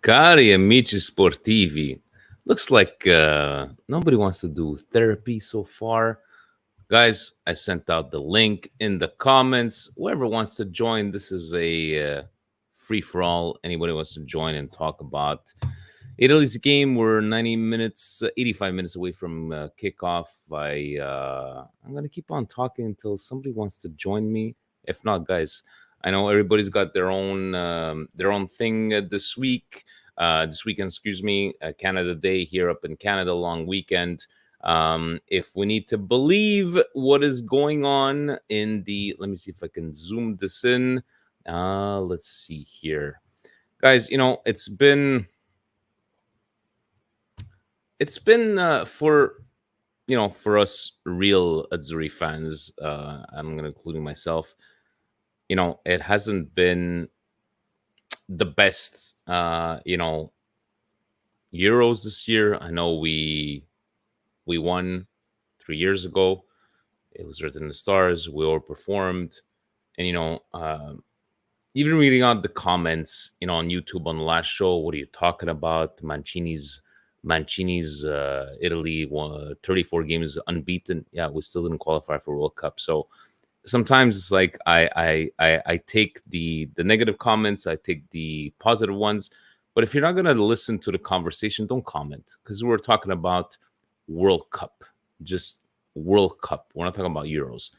Cari amici sportivi. Looks like nobody wants to do therapy so far. Guys, I sent out the link in the comments. Whoever wants to join, this is a free for all. Anybody wants to join and talk about Italy's game? We're 90 minutes, 85 minutes away from kickoff. I'm gonna keep on talking until somebody wants to join me. If not, guys, I know everybody's got their own thing this week. This weekend, excuse me, Canada Day here up in Canada, long weekend. If we need to believe what is going on in the, let me see if I can zoom this in. Let's see here, guys. It's been for us real Azzurri fans. I'm gonna including myself. It hasn't been the best. Euros this year. I know we won 3 years ago. It was written in the stars. We overperformed, and even reading out the comments, on YouTube on the last show. What are you talking about? Mancini's Italy won 34 games unbeaten. Yeah, we still didn't qualify for World Cup. So sometimes it's like I take the negative comments, I take the positive ones. But if you're not gonna listen to the conversation, don't comment, because we're talking about World Cup, just World Cup. We're not talking about Euros.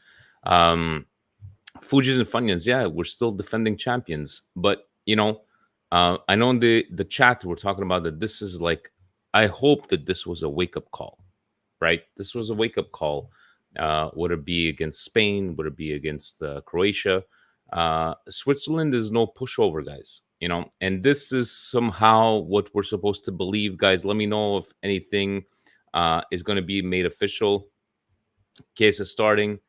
Fuji's and Funyuns, yeah, we're still defending champions. But I know in the chat we're talking about that this is like, I hope that this was a wake-up call, right? This was a wake-up call. Would it be against Spain? Would it be against Croatia? Switzerland is no pushover, guys. And this is somehow what we're supposed to believe, guys. Let me know if anything is going to be made official. Chiesa starting,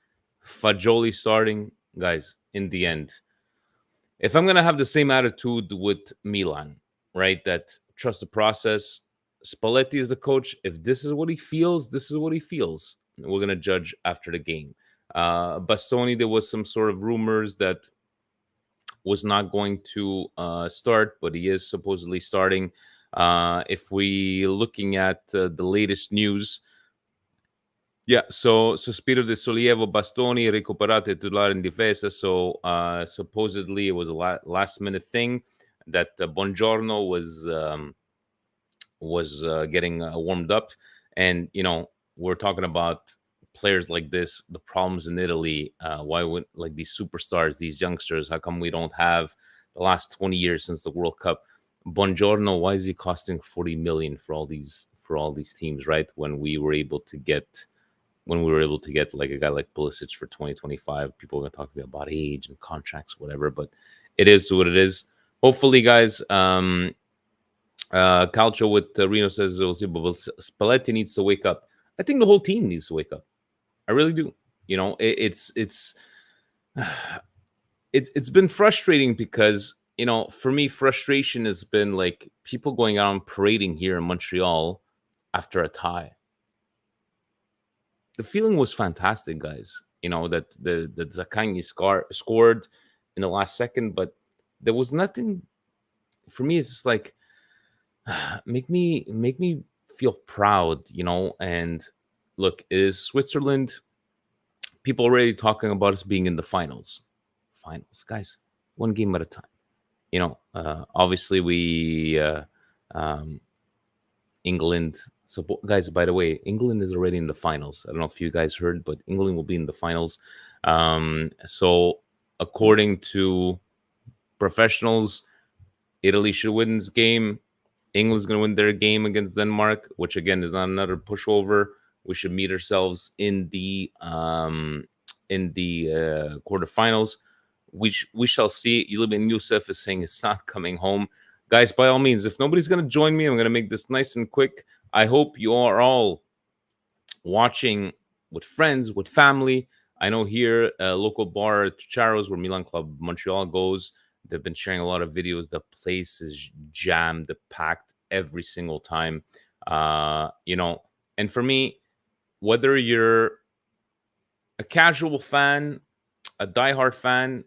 Fagioli starting, guys. In the end, if I'm going to have the same attitude with Milan, right? That trust the process. Spalletti is the coach. If this is what he feels, this is what he feels. We're going to judge after the game. Bastoni, there was some sort of rumors that was not going to start, but he is supposedly starting. If we looking at the latest news, yeah, so Sospiro de Sollievo, Bastoni recuperato titolare in difesa. So supposedly it was a last minute thing that Buongiorno was getting warmed up. And we're talking about players like this, the problems in Italy. Why would, like, these superstars, these youngsters, how come we don't have the last 20 years since the World Cup? Buongiorno, why is he costing 40 million for all these teams, right? When we were able to get like a guy like Pulisic for 2025. People are going to talk about age and contracts, whatever, but it is what it is. Hopefully, guys. Calcio with Reno says Spalletti needs to wake up. I think the whole team needs to wake up. I really do. It's been frustrating because for me, frustration has been like people going out and parading here in Montreal after a tie. The feeling was fantastic, guys. That the Zaccagni scored in the last second, but there was nothing. For me, it's just like make me feel proud, and look, is Switzerland, people already talking about us being in the finals, guys, one game at a time. Obviously we England. So guys, by the way, England is already in the finals. I don't know if you guys heard, but England will be in the finals. So according to professionals, Italy should win this game. England's going to win their game against Denmark, which again is not another pushover. We should meet ourselves in the quarterfinals. We shall see. Yulibin Youssef is saying it's not coming home. Guys, by all means, if nobody's going to join me, I'm going to make this nice and quick. I hope you are all watching with friends, with family. I know here, local bar Charos, where Milan Club Montreal goes, they've been sharing a lot of videos. The place is jammed, packed every single time. And for me, whether you're a casual fan, a diehard fan,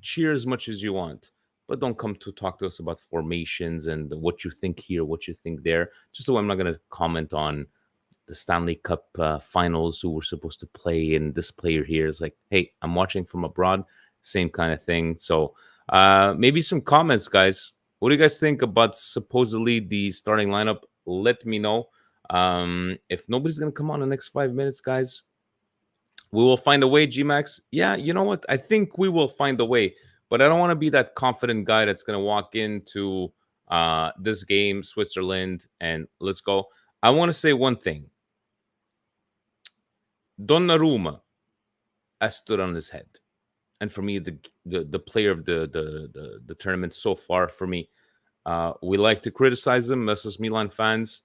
cheer as much as you want. but don't come to talk to us about formations and what you think here, what you think there. Just so I'm not going to comment on the Stanley Cup finals who were supposed to play, and this player here is like, hey, I'm watching from abroad, same kind of thing. So maybe some comments, guys. What do you guys think about supposedly the starting lineup? Let me know. If nobody's gonna come on the next 5 minutes, guys, we will find a way. Gmax, yeah, you know what? I think we will find a way, but I don't want to be that confident guy that's gonna walk into this game, Switzerland, and let's go. I want to say one thing. Donnarumma, I stood on his head, and for me, the player of the tournament so far for me. We like to criticize him, us as Milan fans,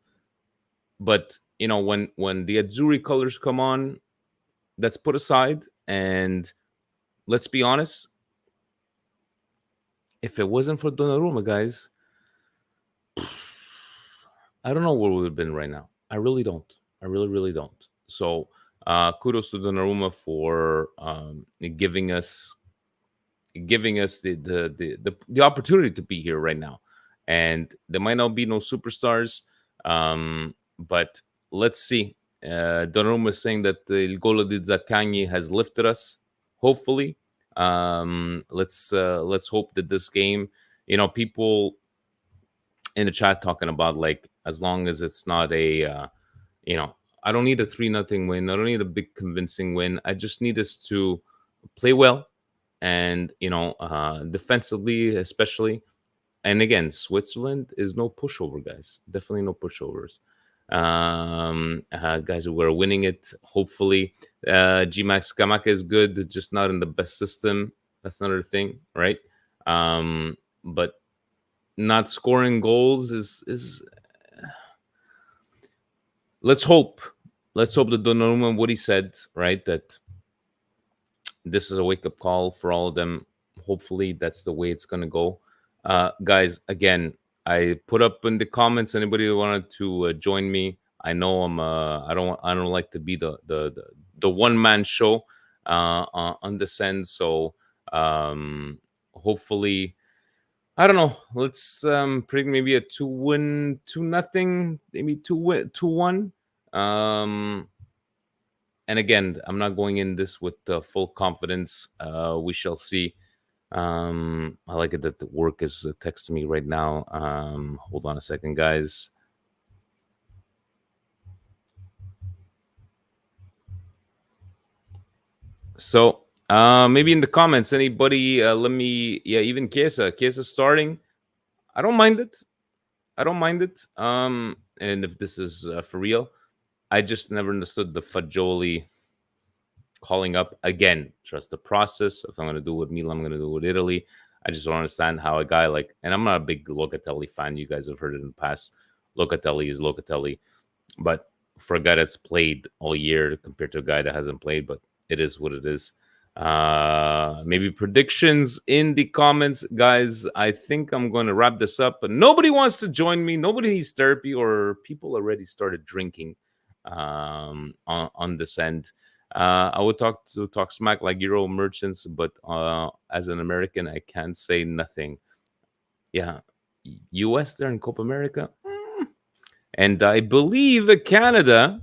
but you know when the Azzurri colors come on, that's put aside, and let's be honest. If it wasn't for Donnarumma, guys, I don't know where we would have been right now. I really don't. I really, really don't. So kudos to Donnarumma for giving us the opportunity to be here right now. And there might not be no superstars, but let's see. Donnarumma is saying that the Golo di Zaccagni has lifted us. Hopefully, let's hope that this game, people in the chat talking about like as long as it's not a, I don't need a 3-0 win. I don't need a big convincing win. I just need us to play well and defensively especially. And again, Switzerland is no pushover, guys. Definitely no pushovers. Guys who are winning it, hopefully. Gmax Kamaka is good, just not in the best system. That's another thing, right? But not scoring goals is let's hope that Donnarumma, what he said, right, that this is a wake-up call for all of them. Hopefully that's the way it's going to go. Guys, again, I put up in the comments anybody who wanted to join me. I know I don't like to be the one-man show on this end. So hopefully, I don't know. Let's predict maybe a 2-1, 2-0, maybe 2-1. And again, I'm not going in this with full confidence. We shall see. I like it that the work is texting me right now. Hold on a second, guys. So maybe in the comments, anybody, let me, even Chiesa starting. I don't mind it. And if this is for real, I just never understood the Fagioli calling up again. Trust the process. If I'm going to do it with Milan, I'm going to do it with Italy. I just don't understand how a guy like, and I'm not a big Locatelli fan. You guys have heard it in the past. Locatelli is Locatelli. But for a guy that's played all year compared to a guy that hasn't played, but it is what it is. Maybe predictions in the comments, guys. I think I'm going to wrap this up, but nobody wants to join me. Nobody needs therapy, or people already started drinking on this end. I would talk smack like Euro merchants, but as an American, I can't say nothing. Yeah, US there in Copa America, and I believe Canada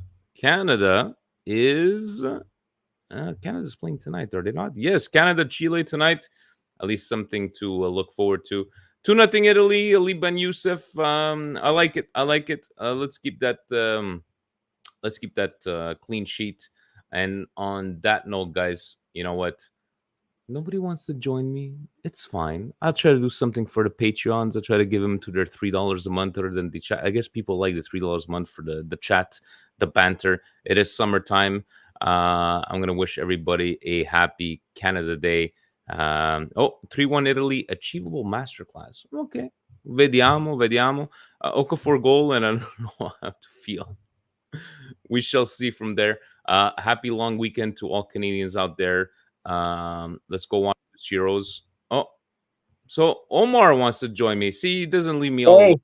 is Canada's playing tonight, are they not? Yes, Canada, Chile tonight. At least something to look forward to. 2-0 Italy. Ali Ben Youssef. I like it. Let's keep that. Clean sheet. And on that note, guys, you know what? Nobody wants to join me. It's fine. I'll try to do something for the Patreons. I'll try to give them to their $3 a month other than the chat. I guess people like the $3 a month for the chat, the banter. It is summertime. I'm going to wish everybody a happy Canada Day. 3-1 Italy, achievable masterclass. Okay. Vediamo. Okafor goal, and I don't know how to feel. We shall see from there. Happy long weekend to all Canadians out there. Let's go watch the Euros. Oh, so Omar wants to join me. See, he doesn't leave me already.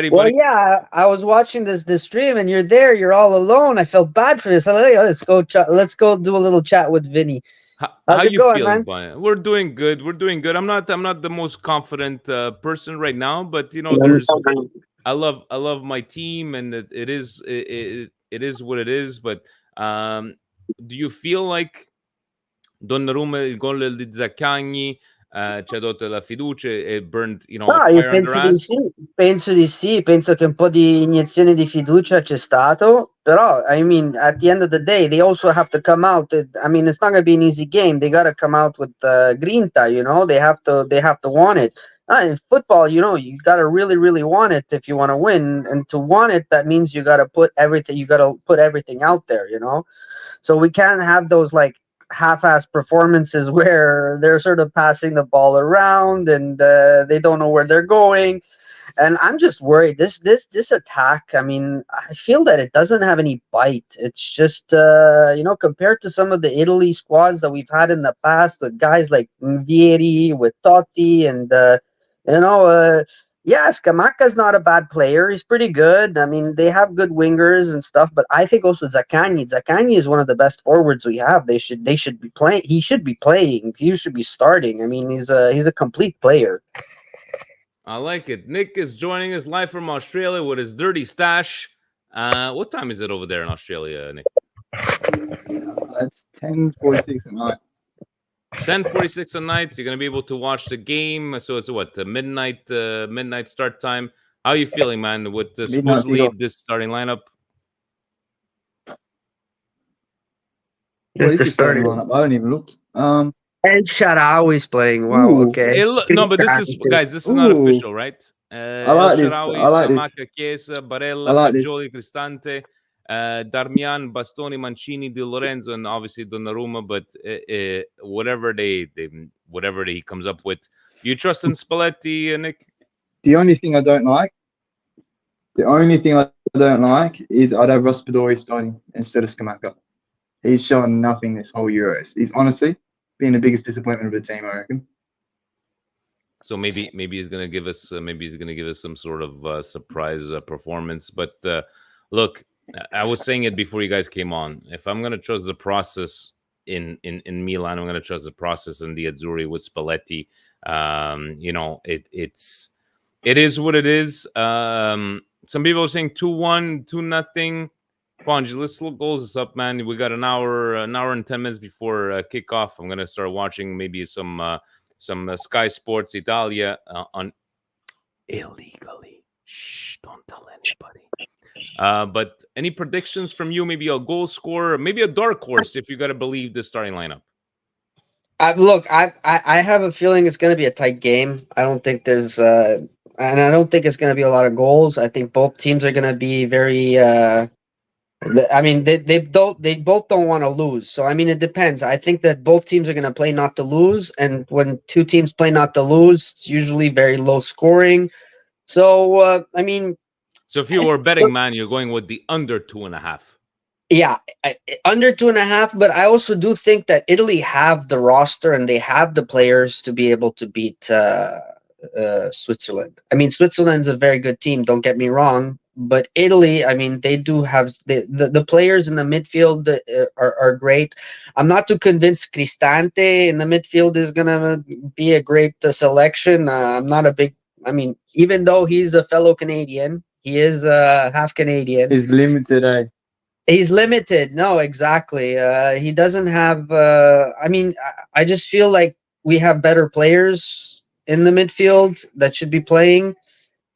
Well, Buddy. yeah, I was watching this stream, and you're there. You're all alone. I felt bad for this. Let's go do a little chat with Vinny. How How's it you going, feeling, man? Brian? We're doing good. We're doing good. I'm not the most confident person right now, but Um, there's I love my team, and it is what it is. But um, do you feel like Donnarumma, il gol di Zaccagni, ci ha dato la fiducia e burned, a No, io fire under us? penso di sì, penso che un po' di iniezione di fiducia c'è stato, però, I mean, at the end of the day, they also have to come out, I mean, it's not gonna be an easy game, they gotta come out with grinta, they have to want it. In football, you gotta really, really want it if you want to win, and to want it, that means you gotta put everything out there, So we can't have those like half-ass performances where they're sort of passing the ball around and they don't know where they're going. And I'm just worried. This attack. I mean, I feel that it doesn't have any bite. It's just compared to some of the Italy squads that we've had in the past with guys like Vieri, with Totti, and you know. Yeah, Scamacca's not a bad player. He's pretty good. I mean, they have good wingers and stuff, but I think also Zaccagni. Zaccagni is one of the best forwards we have. They should be playing. He should be playing. He should be starting. I mean, he's a complete player. I like it. Nick is joining us live from Australia with his dirty stash. What time is it over there in Australia, Nick? It's 10:46 at night. 10:46 at night. You're gonna be able to watch the game. So it's what, midnight start time. How are you feeling, man? With Midnight supposedly kickoff. this starting lineup? What is They're your starting starting. lineup? I haven't even looked. And Sharawi is playing. Wow. Ooh. Okay. No, but this is, guys. This is not Ooh. official, right? I El like this. I Shaarawy, like this. Scamacca, Chiesa, I Barella, like this. Fagioli, Cristante, Darmian, Bastoni, Mancini, Di Lorenzo, and obviously Donnarumma. But whatever he comes up with, you trust in Spalletti, Nick? The only thing I don't like is I'd have Raspadori starting instead of Scamacca. He's shown nothing this whole Euros. He's honestly been the biggest disappointment of the team, I reckon. So maybe he's gonna give us some sort of surprise performance. But look, I was saying it before you guys came on. If I'm gonna trust the process in Milan, I'm gonna trust the process in the Azzurri with Spalletti. It is what it is. Some people are saying 2-1, 2-0. Ponji, let's look goals this up, man. We got an hour and 10 minutes before kickoff. I'm gonna start watching maybe some Sky Sports Italia on illegally. Shh, don't tell anybody. But any predictions from you? Maybe a goal scorer, maybe a dark horse if you got to believe the starting lineup. I have a feeling it's going to be a tight game. I don't think and I don't think it's going to be a lot of goals. I think both teams are going to be very. I mean, they both don't want to lose. So I mean, it depends. I think that both teams are going to play not to lose, and when two teams play not to lose, it's usually very low scoring. So I mean, so if you were a betting man, you're going with the under 2.5. Yeah, under 2.5. But I also do think that Italy have the roster and they have the players to be able to beat Switzerland. I mean, Switzerland's a very good team. Don't get me wrong, but Italy, I mean, they do have the players in the midfield are great. I'm not too convinced Cristante in the midfield is gonna be a great selection. I'm not a big. I mean, even though he's a fellow Canadian, he is half Canadian. He's limited, eh? He's limited. No, exactly. He doesn't have. I mean, I just feel like we have better players in the midfield that should be playing,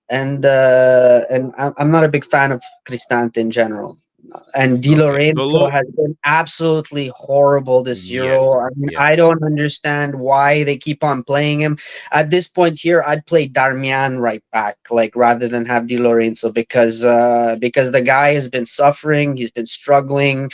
and I'm not a big fan of Cristante in general. And Di Okay, Lorenzo has been absolutely horrible this yes, Euro. I mean, yeah. I don't understand why they keep on playing him. At this point here, I'd play Darmian right back, like rather than have Di Lorenzo because the guy has been suffering. He's been struggling.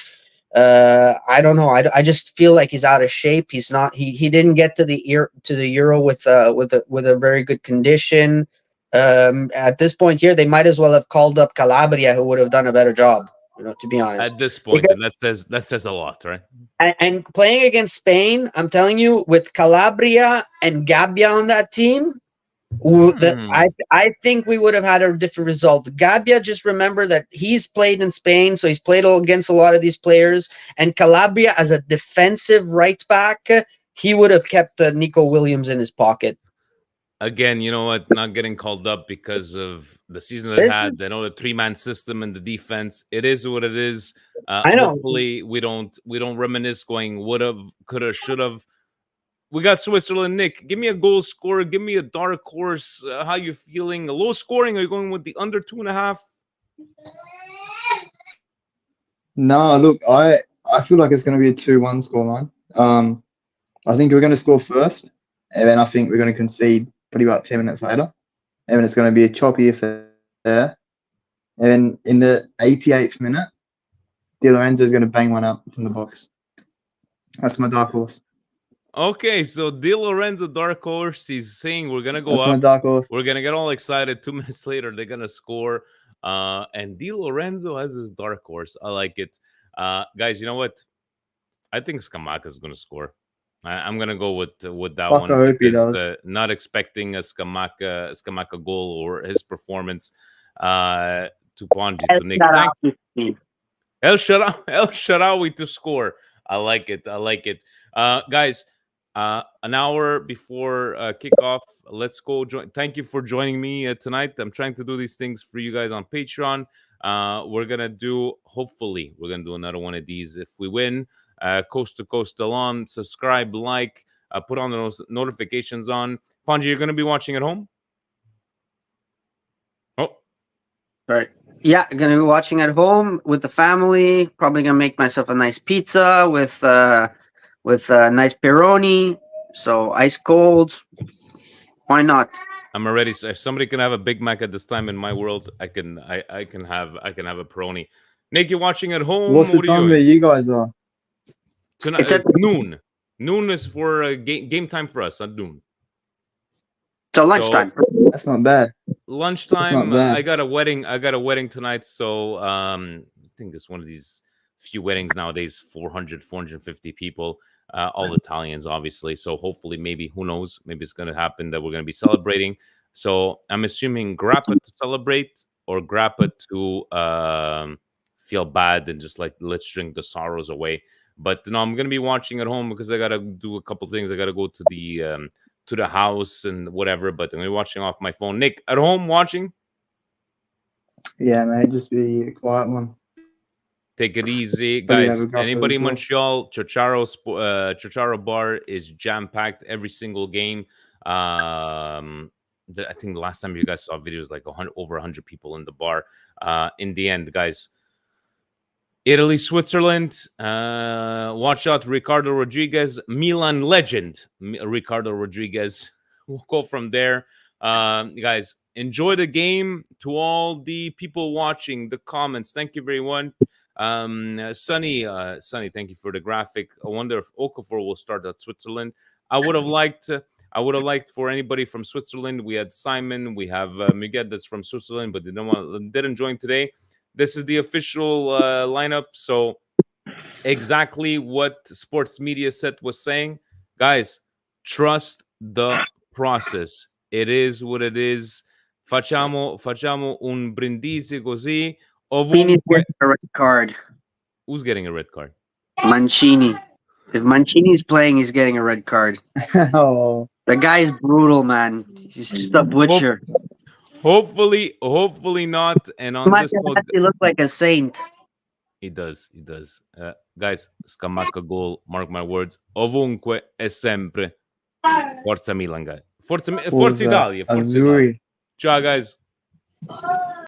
I don't know. I just feel like he's out of shape. He's not. He didn't get to the Euro with a very good condition. At this point here, they might as well have called up Calabria, who would have done a better job. To be honest. At this point, and that says a lot, right? And playing against Spain, I'm telling you, with Calabria and Gabbia on that team, I think we would have had a different result. Gabbia, just remember that he's played in Spain, so he's played against a lot of these players. And Calabria, as a defensive right back, he would have kept Nico Williams in his pocket. Again, you know what? Not getting called up because of the season they had. I know the 3-man system and the defense. It is what it is. I know. Hopefully, we don't reminisce going would have, could have, should have. We got Switzerland. Nick, give me a goal scorer. Give me a dark horse. How you feeling? A low scoring? Are you going with the under 2.5? No, look, I feel like it's going to be a 2-1 scoreline. I think we're going to score first, and then I think we're going to concede probably about 10 minutes later, and then it's going to be a choppy affair. And then in the 88th minute, Di Lorenzo is going to bang one up from the box. That's my dark horse. Okay, so Di Lorenzo dark horse. He's saying we're gonna go That's up. my dark horse. We're gonna get all excited. 2 minutes later, they're gonna score. And Di Lorenzo has his dark horse. I like it. Guys, you know what? I think Scamacca's gonna score. I'm gonna go with that Fuck, one. I hope he Because, does. not expecting a Scamacca goal or his performance. To Ponji, to Nick. El Shaarawy to score. I like it. I like it. Guys, an hour before kickoff, let's go join. Thank you for joining me tonight. I'm trying to do these things for you guys on Patreon. We're gonna do, hopefully, we're gonna do another one of these if we win. Coast to coast along. Subscribe, like, put on those notifications on. Ponji, you're gonna be watching at home. Oh, Right. Yeah, gonna be watching at home with the family. Probably gonna make myself a nice pizza with nice pepperoni. So ice cold. Why not? I'm already. If somebody can have a Big Mac at this time in my world, I can have a pepperoni. Nick, you're watching at home. What's the What are time you where doing? you guys are? Tonight, It's at noon. Noon is for game time for us at noon. So lunchtime. That's not bad. Lunchtime. bad. I got a wedding tonight. So I think it's one of these few weddings nowadays. 400, 450 people. All Italians, obviously. So hopefully, maybe, who knows? Maybe it's going to happen that we're going to be celebrating. So I'm assuming Grappa to celebrate or Grappa to feel bad and just like, let's drink the sorrows away. But no, I'm going to be watching at home because I got to do a couple things. I got to go to the house and whatever. But I'm going to be watching off my phone. Nick, at home watching? Yeah, mate, just be a quiet one. Take it easy, But yeah, guys. we got Anybody in those Montreal, Chicharro Bar is jam-packed every single game. I think the last time you guys saw videos, like over 100 people in the bar. In the end, guys, Italy, Switzerland. Watch out, Ricardo Rodriguez, Milan legend, Ricardo Rodriguez. We'll go from there. Guys, enjoy the game. To all the people watching, the comments, thank you very much. Sunny, thank you for the graphic. I wonder if Okafor will start at Switzerland. I would have liked for anybody from Switzerland. We had Simon, we have Miguel that's from Switzerland, but didn't join today. This is the official lineup. So exactly what Sports Media Set was saying, guys. Trust the process. It is what it is. Facciamo un brindisi così. Mancini's getting a red card. Who's getting a red card? Mancini. If Mancini's playing, he's getting a red card. Oh, The guy's brutal, man. He's just a butcher. Hopefully not. And on this note, He looks like a saint. he does. Guys, Scamacca goal. Mark my words. Ovunque e sempre. Forza Milan, guys. Forza Italia. Forza Italia. Azzurri. Ciao, guys.